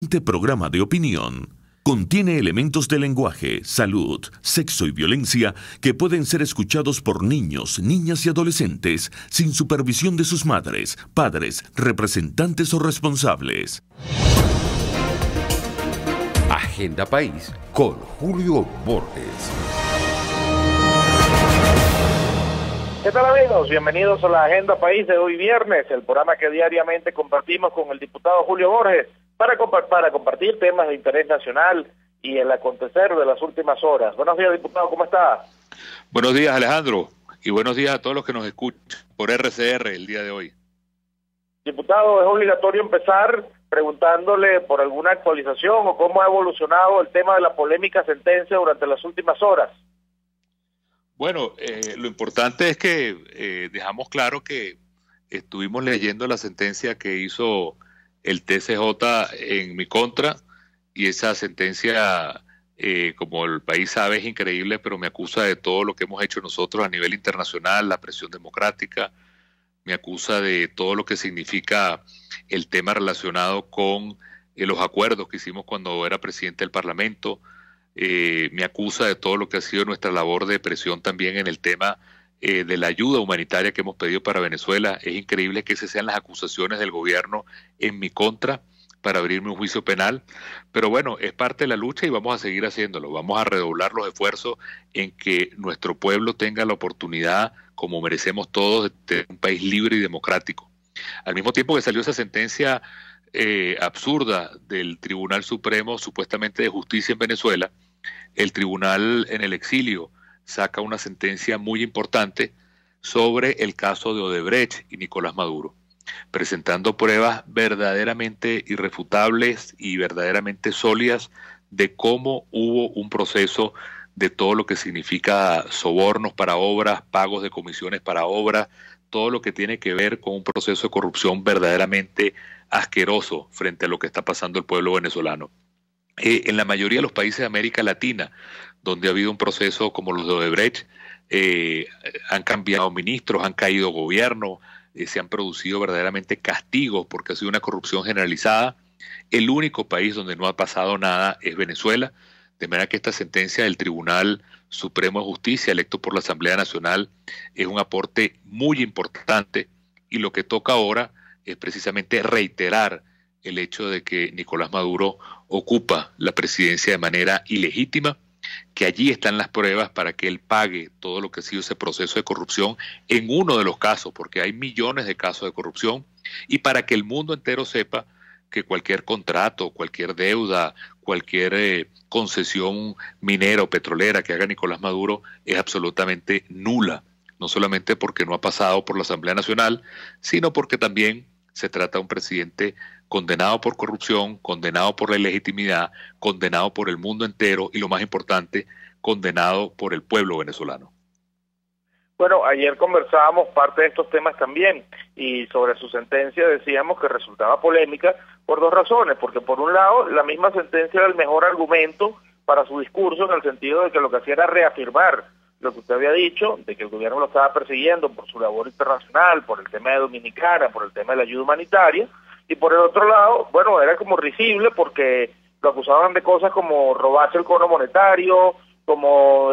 Este programa de opinión contiene elementos de lenguaje, salud, sexo y violencia que pueden ser escuchados por niños, niñas y adolescentes sin supervisión de sus madres, padres, representantes o responsables. Agenda País con Julio Borges. ¿Qué tal, amigos? Bienvenidos a la Agenda País de hoy viernes, el programa que diariamente compartimos con el diputado Julio Borges para compartir temas de interés nacional y el acontecer de las últimas horas. Buenos días, diputado, ¿cómo está? Buenos días, Alejandro, y buenos días a todos los que nos escuchan por RCR el día de hoy. Diputado, es obligatorio empezar preguntándole por alguna actualización o cómo ha evolucionado el tema de la polémica sentencia durante las últimas horas. Bueno, lo importante es que dejamos claro que estuvimos leyendo la sentencia que hizo el TCJ en mi contra, y esa sentencia, como el país sabe, es increíble, pero me acusa de todo lo que hemos hecho nosotros a nivel internacional, la presión democrática, me acusa de todo lo que significa el tema relacionado con los acuerdos que hicimos cuando era presidente del Parlamento, me acusa de todo lo que ha sido nuestra labor de presión también en el tema de la ayuda humanitaria que hemos pedido para Venezuela. Es increíble que esas sean las acusaciones del gobierno en mi contra para abrirme un juicio penal, pero bueno, es parte de la lucha y vamos a seguir haciéndolo. Vamos a redoblar los esfuerzos en que nuestro pueblo tenga la oportunidad, como merecemos todos, de tener un país libre y democrático. Al mismo tiempo que salió esa sentencia absurda del Tribunal Supremo, supuestamente de justicia en Venezuela, el tribunal en el exilio saca una sentencia muy importante sobre el caso de Odebrecht y Nicolás Maduro, presentando pruebas verdaderamente irrefutables y verdaderamente sólidas de cómo hubo un proceso de todo lo que significa sobornos para obras, pagos de comisiones para obras, todo lo que tiene que ver con un proceso de corrupción verdaderamente asqueroso frente a lo que está pasando el pueblo venezolano. En la mayoría de los países de América Latina, donde ha habido un proceso como los de Odebrecht, han cambiado ministros, han caído gobiernos, se han producido verdaderamente castigos porque ha sido una corrupción generalizada. El único país donde no ha pasado nada es Venezuela, de manera que esta sentencia del Tribunal Supremo de Justicia, electo por la Asamblea Nacional, es un aporte muy importante, y lo que toca ahora es precisamente reiterar el hecho de que Nicolás Maduro ocupa la presidencia de manera ilegítima, que allí están las pruebas para que él pague todo lo que ha sido ese proceso de corrupción en uno de los casos, porque hay millones de casos de corrupción, y para que el mundo entero sepa que cualquier contrato, cualquier deuda, cualquier concesión minera o petrolera que haga Nicolás Maduro es absolutamente nula, no solamente porque no ha pasado por la Asamblea Nacional, sino porque también se trata de un presidente condenado por corrupción, condenado por la ilegitimidad, condenado por el mundo entero y, lo más importante, condenado por el pueblo venezolano. Bueno, ayer conversábamos parte de estos temas también, y sobre su sentencia decíamos que resultaba polémica por dos razones, porque por un lado la misma sentencia era el mejor argumento para su discurso, en el sentido de que lo que hacía era reafirmar lo que usted había dicho, de que el gobierno lo estaba persiguiendo por su labor internacional, por el tema de Dominicana, por el tema de la ayuda humanitaria, y por el otro lado, bueno, era como risible porque lo acusaban de cosas como robarse el cono monetario, como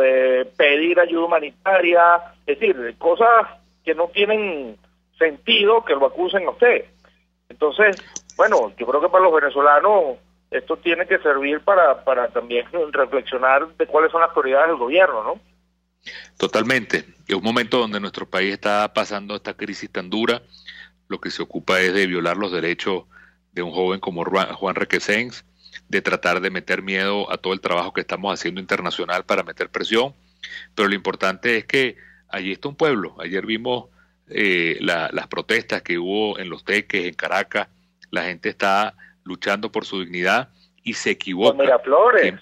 pedir ayuda humanitaria, es decir, de cosas que no tienen sentido que lo acusen a usted. Entonces, bueno, yo creo que para los venezolanos esto tiene que servir para también reflexionar de cuáles son las prioridades del gobierno, ¿no? Totalmente. Es un momento donde nuestro país está pasando esta crisis tan dura. Lo que se ocupa es de violar los derechos de un joven como Juan Requesens, de tratar de meter miedo a todo el trabajo que estamos haciendo internacional para meter presión. Pero lo importante es que allí está un pueblo. Ayer vimos las protestas que hubo en Los Teques, en Caracas. La gente está luchando por su dignidad y se equivoca. Miraflores.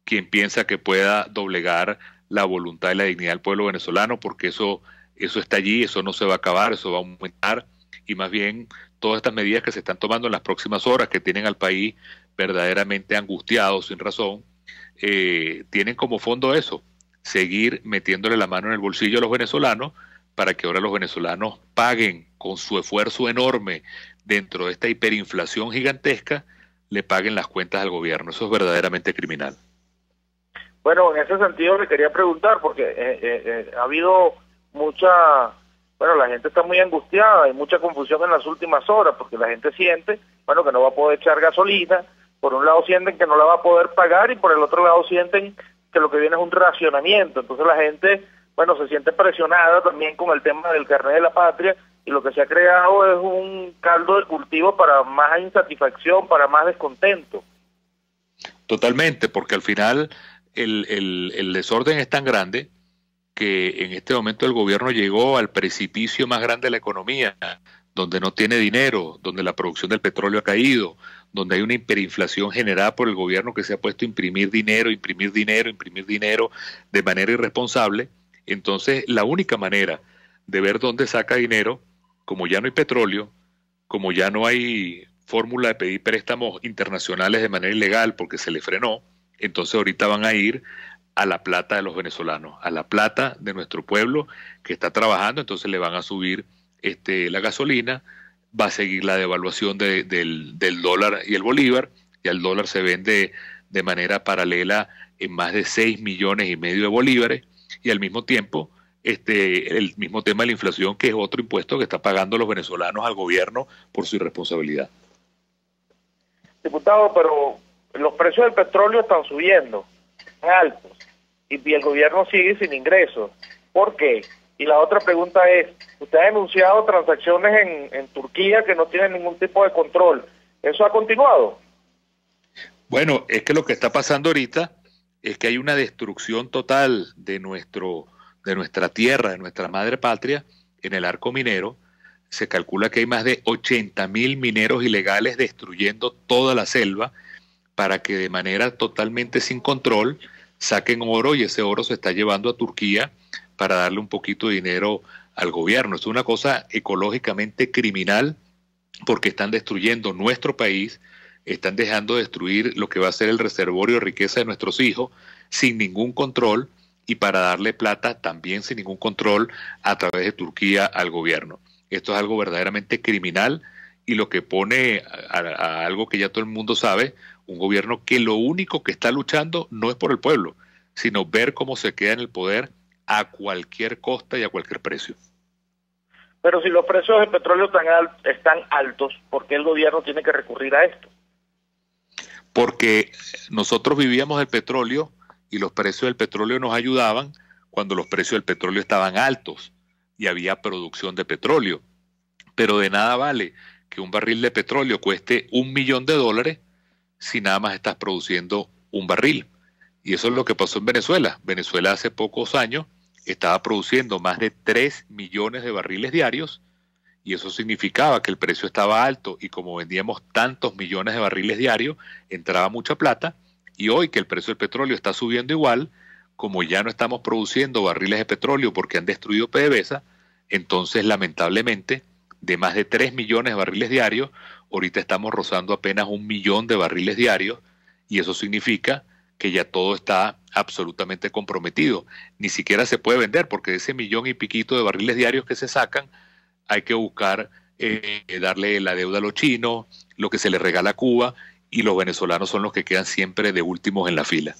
Quien piensa que pueda doblegar la voluntad y la dignidad del pueblo venezolano, porque eso está allí, eso no se va a acabar, eso va a aumentar, y más bien todas estas medidas que se están tomando en las próximas horas, que tienen al país verdaderamente angustiado sin razón, tienen como fondo eso, seguir metiéndole la mano en el bolsillo a los venezolanos para que ahora los venezolanos paguen con su esfuerzo enorme dentro de esta hiperinflación gigantesca le paguen las cuentas al gobierno. Eso es verdaderamente criminal. Bueno, en ese sentido le quería preguntar, porque ha habido mucha, bueno, la gente está muy angustiada, hay mucha confusión en las últimas horas, porque la gente siente, bueno, que no va a poder echar gasolina, por un lado sienten que no la va a poder pagar y por el otro lado sienten que lo que viene es un racionamiento. Entonces la gente, bueno, se siente presionada también con el tema del carnet de la patria, y lo que se ha creado es un caldo de cultivo para más insatisfacción, para más descontento. Totalmente, porque al final el desorden es tan grande que en este momento el gobierno llegó al precipicio más grande de la economía, donde no tiene dinero, donde la producción del petróleo ha caído, donde hay una hiperinflación generada por el gobierno que se ha puesto a imprimir dinero de manera irresponsable. Entonces, la única manera de ver dónde saca dinero, como ya no hay petróleo, como ya no hay fórmula de pedir préstamos internacionales de manera ilegal porque se le frenó, entonces ahorita van a ir a la plata de los venezolanos, a la plata de nuestro pueblo que está trabajando. Entonces le van a subir la gasolina, va a seguir la devaluación del dólar y el bolívar, y el dólar se vende de manera paralela en más de 6,5 millones de bolívares, y al mismo tiempo el mismo tema de la inflación, que es otro impuesto que está pagando los venezolanos al gobierno por su irresponsabilidad. Diputado, pero los precios del petróleo están subiendo, están altos, y el gobierno sigue sin ingresos. ¿Por qué? Y la otra pregunta es, usted ha denunciado transacciones en Turquía que no tienen ningún tipo de control. ¿Eso ha continuado? Bueno, es que lo que está pasando ahorita es que hay una destrucción total de nuestra tierra, de nuestra madre patria, en el arco minero. Se calcula que hay más de 80,000 mineros ilegales destruyendo toda la selva para que de manera totalmente sin control saquen oro, y ese oro se está llevando a Turquía para darle un poquito de dinero al gobierno. Es una cosa ecológicamente criminal, porque están destruyendo nuestro país, están dejando de destruir lo que va a ser el reservorio de riqueza de nuestros hijos sin ningún control, y para darle plata también sin ningún control a través de Turquía al gobierno. Esto es algo verdaderamente criminal, y lo que pone a algo que ya todo el mundo sabe, un gobierno que lo único que está luchando no es por el pueblo, sino ver cómo se queda en el poder a cualquier costa y a cualquier precio. Pero si los precios del petróleo están altos, ¿por qué el gobierno tiene que recurrir a esto? Porque nosotros vivíamos del petróleo, y los precios del petróleo nos ayudaban cuando los precios del petróleo estaban altos y había producción de petróleo. Pero de nada vale que un barril de petróleo cueste $1 millón si nada más estás produciendo un barril. Y eso es lo que pasó en Venezuela. Venezuela hace pocos años estaba produciendo más de 3 millones de barriles diarios, y eso significaba que el precio estaba alto, y como vendíamos tantos millones de barriles diarios, entraba mucha plata. Y hoy que el precio del petróleo está subiendo igual, como ya no estamos produciendo barriles de petróleo porque han destruido PDVSA, entonces lamentablemente de más de 3 millones de barriles diarios, ahorita estamos rozando apenas 1 millón de barriles diarios, y eso significa que ya todo está absolutamente comprometido. Ni siquiera se puede vender, porque de ese 1 millón y piquito de barriles diarios que se sacan, hay que buscar darle la deuda a los chinos, lo que se le regala a Cuba, y los venezolanos son los que quedan siempre de últimos en la fila.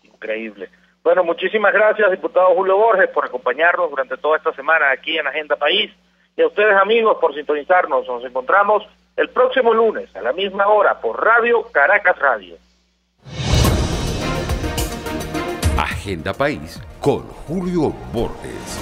Increíble. Bueno, muchísimas gracias, diputado Julio Borges, por acompañarnos durante toda esta semana aquí en Agenda País, y a ustedes, amigos, por sintonizarnos. Nos encontramos el próximo lunes a la misma hora por Radio Caracas Radio. Agenda País con Julio Borges.